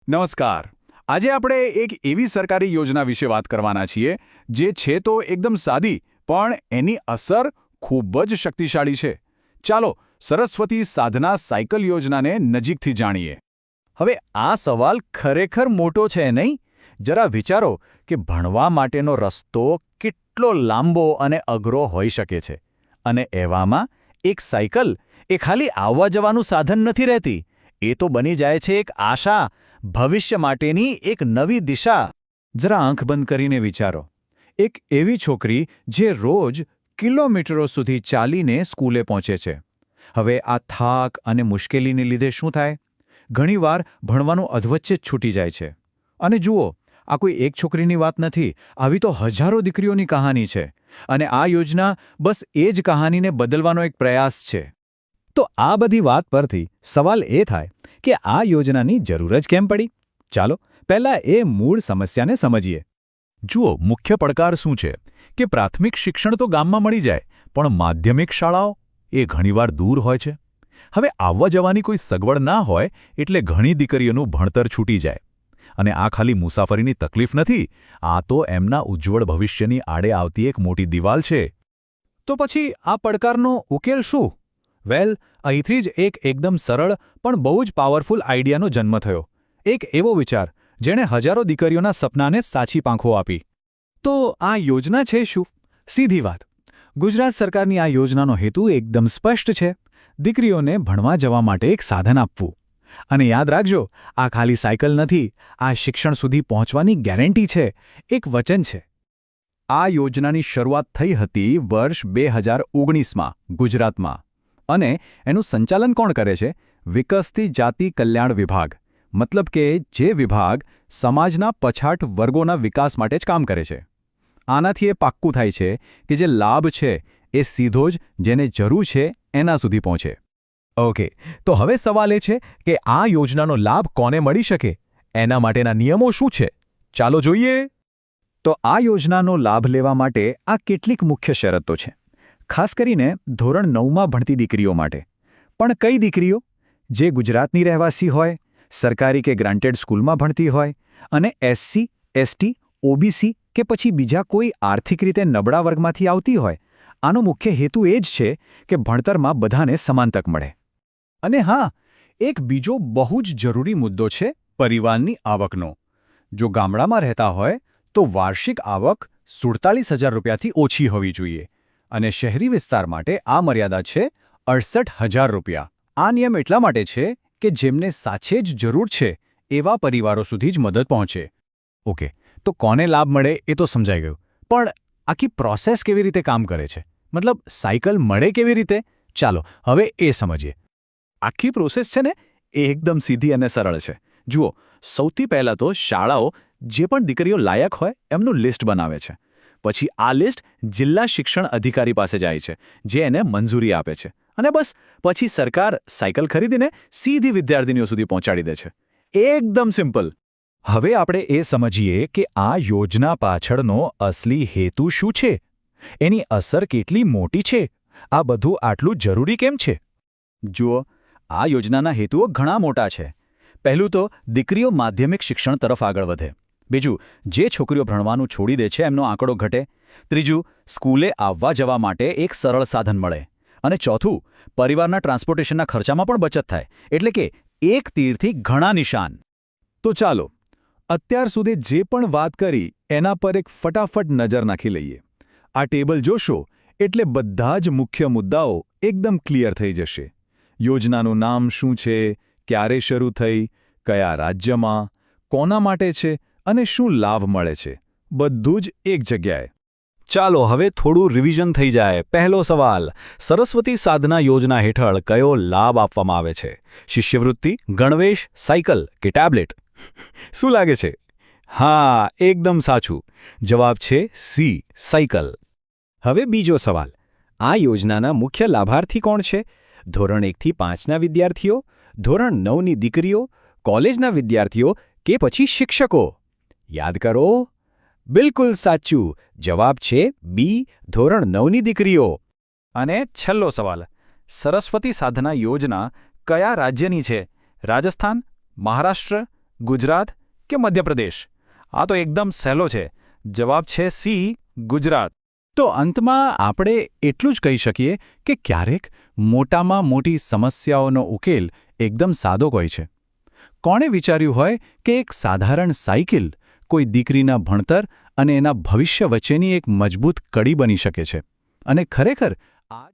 નમસ્કાર. આજે આપણે એક એવી સરકારી યોજના વિશે વાત કરવાના છીએ જે છે તો એકદમ સાદી પણ એની અસર ખૂબ જ શક્તિશાળી છે. ચાલો સરસ્વતી સાધના સાયકલ યોજનાને નજીકથી જાણીએ. હવે આ સવાલ ખરેખર મોટો છે નહીં? જરા વિચારો કે ભણવા માટેનો રસ્તો કેટલો લાંબો અને અઘરો હોઈ શકે છે. અને એવામાં એક સાયકલ એ ખાલી આવવા જવાનું સાધન નથી રહેતી, એ તો બની જાય છે એક આશા, ભવિષ્ય માટેની એક નવી દિશા. જરા આંખ બંધ કરીને વિચારો, એક એવી છોકરી જે રોજ કિલોમીટરો સુધી ચાલીને સ્કૂલે પહોંચે છે. હવે આ થાક અને મુશ્કેલીને લીધે શું થાય? ઘણીવાર ભણવાનું અધવચ્ચે જ છૂટી જાય છે. અને જુઓ, આ કોઈ એક છોકરીની વાત નથી, આવી તો હજારો દીકરીઓની કહાની છે. અને આ યોજના બસ એ જ કહાનીને બદલવાનો એક પ્રયાસ છે. તો આ બધી વાત પરથી સવાલ એ થાય કે આ યોજનાની જરૂર જ કેમ પડી? ચાલો પહેલાં એ મૂળ સમસ્યાને સમજીએ. જુઓ, મુખ્ય પડકાર શું છે કે પ્રાથમિક શિક્ષણ તો ગામમાં મળી જાય, પણ માધ્યમિક શાળાઓ એ ઘણીવાર દૂર હોય છે. હવે આવવા જવાની કોઈ સગવડ ના હોય એટલે ઘણી દીકરીઓનું ભણતર છૂટી જાય. અને આ ખાલી મુસાફરીની તકલીફ નથી, આ તો એમના ઉજ્જવળ ભવિષ્યની આડે આવતી એક મોટી દિવાલ છે. તો પછી આ પડકારનો ઉકેલ શું? વેલ, અહીંથી જ એક એકદમ સરળ પણ બહુ જ પાવરફુલ આઈડિયાનો જન્મ થયો. એક એવો વિચાર જેણે હજારો દીકરીઓના સપનાને સાચી પાંખો આપી. તો આ યોજના છે શું? સીધી વાત. ગુજરાત સરકારની આ યોજનાનો હેતુ એકદમ સ્પષ્ટ છે: દીકરીઓને ભણવા જવા માટે એક સાધન આપવું. અને યાદ રાખજો, આ ખાલી સાયકલ નથી, આ શિક્ષણ સુધી પહોંચવાની ગેરંટી છે, એક વચન છે. આ યોજનાની શરૂઆત થઈ હતી વર્ષ 2019માં ગુજરાતમાં. અને એનું સંચાલન કોણ કરે છે? વિકસતી જાતિ કલ્યાણ વિભાગ. મતલબ કે જે વિભાગ સમાજના પછાત વર્ગોના વિકાસ માટે જ કામ કરે છે. આનાથી એ પાક્કું થાય છે કે જે લાભ છે એ સીધો જ જેને જરૂર છે એના સુધી પહોંચે. ઓકે, તો હવે સવાલ એ છે કે આ યોજનાનો લાભ કોને મળી શકે? એના માટેના નિયમો શું છે? ચાલો જોઈએ. તો આ યોજનાનો લાભ લેવા માટે આ કેટલીક મુખ્ય શરતો છે, ખાસ કરીને ધોરણ 9માં ભણતી દીકરીઓ માટે. પણ કઈ દીકરીઓ? જે ગુજરાતની રહેવાસી હોય, સરકારી કે ગ્રાન્ટેડ સ્કૂલમાં ભણતી હોય, અને એસસી, એસટી, ઓબીસી કે પછી બીજા કોઈ આર્થિક રીતે નબળા વર્ગમાંથી આવતી હોય. આનો મુખ્ય હેતુ એ જ છે કે ભણતરમાં બધાને સમાન તક મળે. અને હા, એક બીજો બહુ જ જરૂરી મુદ્દો છે પરિવારની આવકનો. જો ગામડામાં રહેતા હોય તો વાર્ષિક આવક 47,000 રૂપિયાથી ઓછી હોવી જોઈએ. અને શહેરી વિસ્તાર માટે આ મર્યાદા છે 68,000 રૂપિયા. આ નિયમ એટલા માટે છે કે જેમને સાચે જ જરૂર છે એવા પરિવારો સુધી જ મદદ પહોંચે. ઓકે, તો કોને લાભ મળે એ તો સમજાઈ ગયું. પણ આખી પ્રોસેસ કેવી રીતે કામ કરે છે? મતલબ સાયકલ મળે કેવી રીતે? ચાલો હવે એ સમજીએ. આખી પ્રોસેસ છે ને એ એકદમ સીધી અને સરળ છે. જુઓ, સૌથી પહેલાં તો શાળાઓ જે પણ દીકરીઓ લાયક હોય એમનું લિસ્ટ બનાવે છે. પછી આ લિસ્ટ જિલ્લા શિક્ષણ અધિકારી પાસે જાય છે, જે એને મંજૂરી આપે છે. અને બસ પછી સરકાર સાયકલ ખરીદીને સીધી વિદ્યાર્થીનીઓ સુધી પહોંચાડી દે છે. એકદમ સિમ્પલ. હવે આપણે એ સમજીએ કે આ યોજના પાછળનો અસલી હેતુ શું છે? એની અસર કેટલી મોટી છે? આ બધું આટલું જરૂરી કેમ છે? જુઓ, આ યોજનાના હેતુઓ ઘણા મોટા છે. પહેલું તો દીકરીઓ માધ્યમિક શિક્ષણ તરફ આગળ વધે. બીજું, જે છોકરીઓ ભણવાનું છોડી દે છે એમનો આંકડો ઘટે. ત્રીજું, સ્કૂલે આવવા જવા માટે એક સરળ સાધન મળે. અને ચોથું, પરિવારના ટ્રાન્સપોર્ટેશનના ખર્ચામાં પણ બચત થાય. એટલે કે એક તીરથી ઘણા નિશાન. તો ચાલો અત્યાર સુધી જે પણ વાત કરી એના પર એક ફટાફટ નજર નાખી લઈએ. આ ટેબલ જોશો એટલે બધા જ મુખ્ય મુદ્દાઓ એકદમ ક્લિયર થઈ જશે. યોજનાનું નામ શું છે, ક્યારે શરૂ થઈ, કયા રાજ્યમાં, કોના માટે છે અને શું લાભ મળે છે, બધું જ એક જગ્યાએ. ચાલો હવે થોડું રિવિઝન થઈ જાય. પહેલો સવાલ: સરસ્વતી સાધના યોજના હેઠળ કયો લાભ આપવામાં આવે છે? શિષ્યવૃત્તિ, ગણવેશ, સાયકલ કે ટેબ્લેટ? શું લાગે છે? હા, એકદમ સાચું. જવાબ છે સી, સાયકલ. હવે બીજો સવાલ: આ યોજનાના મુખ્ય લાભાર્થી કોણ છે? ધોરણ 1થી 5ના વિદ્યાર્થીઓ, ધોરણ 9ની દીકરીઓ, કોલેજના વિદ્યાર્થીઓ કે પછી શિક્ષકો? યાદ કરો. બિલકુલ સાચું. જવાબ છે બી, ધોરણ 9ની દીકરીઓ. અને છેલ્લો સવાલ: સરસ્વતી સાધના યોજના કયા રાજ્યની છે? રાજસ્થાન, મહારાષ્ટ્ર, ગુજરાત કે મધ્યપ્રદેશ? આ તો એકદમ સહેલો છે. જવાબ છે સી, ગુજરાત. તો અંતમાં આપણે એટલું જ કહી શકીએ કે ક્યારેક મોટામાં મોટી સમસ્યાઓનો ઉકેલ એકદમ સાદો હોય છે. કોણે વિચાર્યું હોય કે એક સાધારણ સાયકલ કોઈ દીકરીના ભણતર અને એના ભવિષ્ય વચ્ચેની એક મજબૂત કડી બની શકે છે? અને ખરેખર આ